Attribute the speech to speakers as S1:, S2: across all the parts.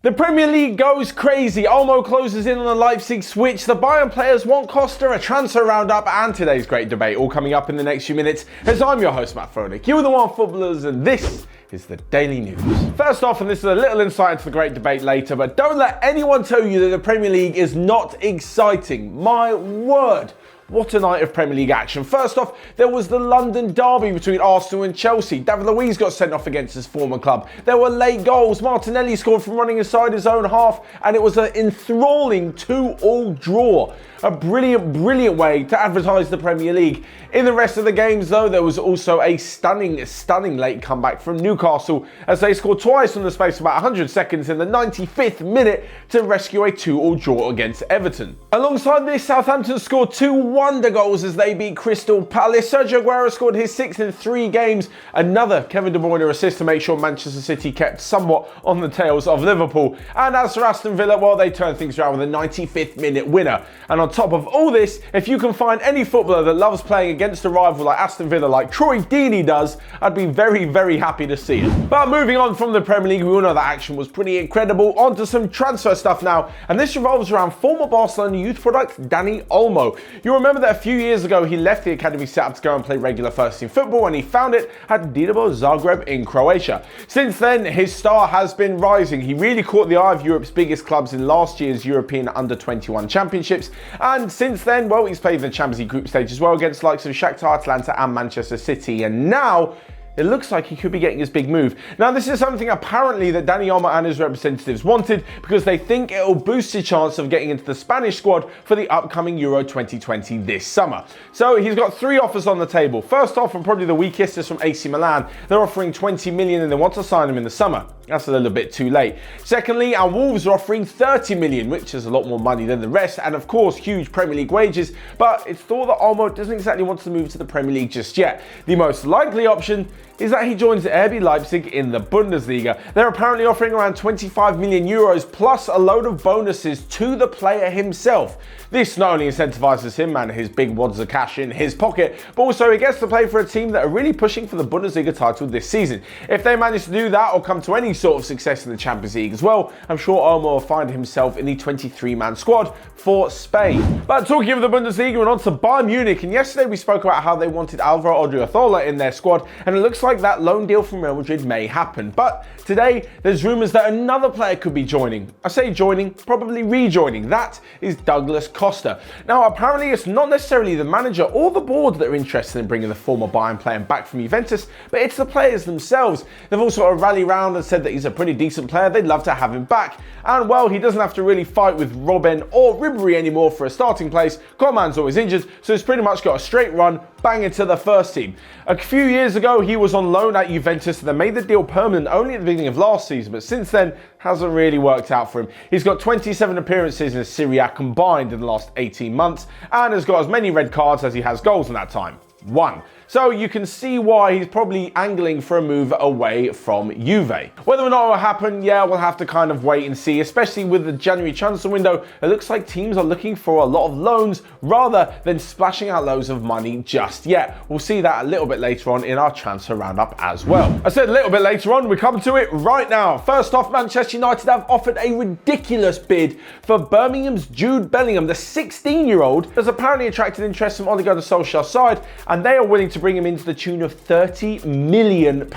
S1: The Premier League goes crazy. Olmo closes in on the Leipzig switch. The Bayern players want Costa, a transfer roundup, and today's great debate all coming up in the next few minutes. As I'm your host, Matt Fronick, you are the Onefootballers, and this is the Daily News. First off, and this is a little insight into the great debate later, but don't let anyone tell you that the Premier League is not exciting. My word. What a night of Premier League action. First off, there was the London derby between Arsenal and Chelsea. David Luiz got sent off against his former club. There were late goals. Martinelli scored from running inside his own half, and it was an enthralling 2-2 draw. A brilliant way to advertise the Premier League. In the rest of the games, though, there was also a stunning late comeback from Newcastle as they scored twice in the space of about 100 seconds in the 95th minute to rescue a 2-2 draw against Everton. Alongside this, Southampton scored 2 wonder goals as they beat Crystal Palace. Sergio Aguero scored his 6th in 3 games. Another Kevin De Bruyne assist to make sure Manchester City kept somewhat on the tails of Liverpool. And as for Aston Villa, well, they turned things around with a 95th minute winner. And on top of all this, if you can find any footballer that loves playing against a rival like Aston Villa, like Troy Deeney does, I'd be very happy to see it. But moving on from the Premier League, we all know that action was pretty incredible. On to some transfer stuff now, and this revolves around former Barcelona youth product Dani Olmo. You'll remember that a few years ago he left the academy setup to go and play regular first team football, and he found it at Dinamo Zagreb in Croatia. Since then, his star has been rising. He really caught the eye of Europe's biggest clubs in last year's European Under-21 Championships, and since then, well, he's played in the Champions League group stage as well against the likes of Shakhtar, Atlanta and Manchester City, and now it looks like he could be getting his big move. Now, this is something apparently that Dani Olmo and his representatives wanted because they think it will boost his chance of getting into the Spanish squad for the upcoming Euro 2020 this summer. So he's got 3 offers on the table. First off, and probably the weakest, is from AC Milan. They're offering 20 million and they want to sign him in the summer. That's a little bit too late. Secondly, our Wolves are offering 30 million, which is a lot more money than the rest, and of course, huge Premier League wages, but it's thought that Olmo doesn't exactly want to move to the Premier League just yet. The most likely option is that he joins RB Leipzig in the Bundesliga. They're apparently offering around 25 million euros plus a load of bonuses to the player himself. This not only incentivizes him and his big wads of cash in his pocket, but also he gets to play for a team that are really pushing for the Bundesliga title this season. If they manage to do that or come to any sort of success in the Champions League as well, I'm sure Olmo will find himself in the 23-man squad for Spain. But talking of the Bundesliga, we're on to Bayern Munich, and yesterday we spoke about how they wanted Alvaro Odriozola in their squad, and it looks like that loan deal from Real Madrid may happen. But today, there's rumours that another player could be joining. I say joining, probably rejoining. That is Douglas Costa. Now, apparently it's not necessarily the manager or the board that are interested in bringing the former Bayern player back from Juventus, but it's the players themselves. They've all sort of rallied around and said that he's a pretty decent player. They'd love to have him back. And well, he doesn't have to really fight with Robben or Ribéry anymore for a starting place. Coman's always injured, so he's pretty much got a straight run bang into the first team. A few years ago, he was on loan at Juventus. They made the deal permanent only at the beginning of last season, but since then, hasn't really worked out for him. He's got 27 appearances in Serie A combined in the last 18 months and has got as many red cards as he has goals in that time. 1. So you can see why he's probably angling for a move away from Juve. Whether or not it will happen, yeah, we'll have to kind of wait and see, especially with the January transfer window. It looks like teams are looking for a lot of loans rather than splashing out loads of money just yet. We'll see that a little bit later on in our transfer roundup as well. I said a little bit later on, we come to it right now. First off, Manchester United have offered a ridiculous bid for Birmingham's Jude Bellingham. The 16-year-old has apparently attracted interest from Ole Gunnar Solskjaer's side, and they are willing to bring him in to the tune of £30 million.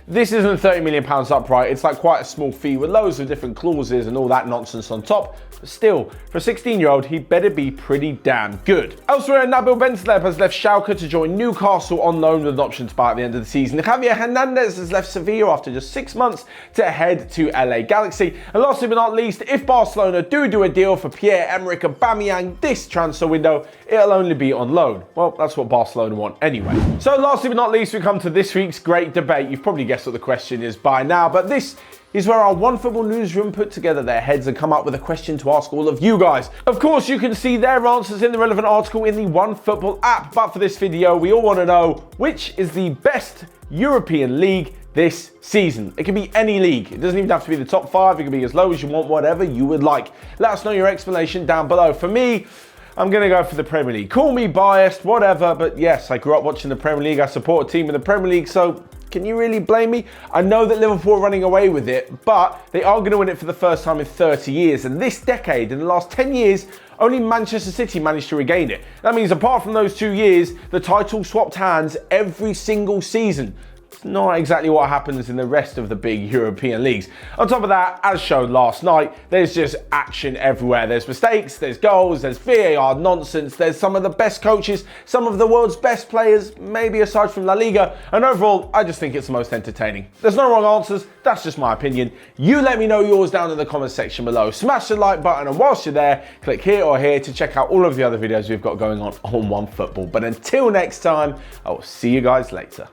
S1: This isn't £30 million upright, it's like quite a small fee with loads of different clauses and all that nonsense on top. But still, for a 16-year-old, he better be pretty damn good. Elsewhere, Nabil Bentaleb has left Schalke to join Newcastle on loan with an option to buy at the end of the season. Javier Hernandez has left Sevilla after just 6 months to head to LA Galaxy. And lastly but not least, if Barcelona do a deal for Pierre-Emerick Aubameyang this transfer window, it'll only be on loan. Well, that's what Barcelona want anyway. So lastly but not least, we come to this week's great debate. You've probably guessed what the question is by now, but this is where our Onefootball newsroom put together their heads and come up with a question to ask all of you guys. Of course, you can see their answers in the relevant article in the Onefootball app, but for this video, we all want to know which is the best European league this season. It can be any league. It doesn't even have to be the top 5. It can be as low as you want, whatever you would like. Let us know your explanation down below. For me, I'm going to go for the Premier League. Call me biased, whatever, but yes, I grew up watching the Premier League. I support a team in the Premier League, so Can you really blame me? I know that Liverpool are running away with it, but they are going to win it for the first time in 30 years. And this decade, in the last 10 years, only Manchester City managed to regain it. That means apart from those 2 years, the title swapped hands every single season. It's not exactly what happens in the rest of the big European leagues. On top of that, as shown last night, there's just action everywhere. There's mistakes, there's goals, there's VAR nonsense, there's some of the best coaches, some of the world's best players, maybe aside from La Liga, and overall, I just think it's the most entertaining. There's no wrong answers, that's just my opinion. You let me know yours down in the comment section below. Smash the like button, and whilst you're there, click here or here to check out all of the other videos we've got going on OneFootball. But until next time, I will see you guys later.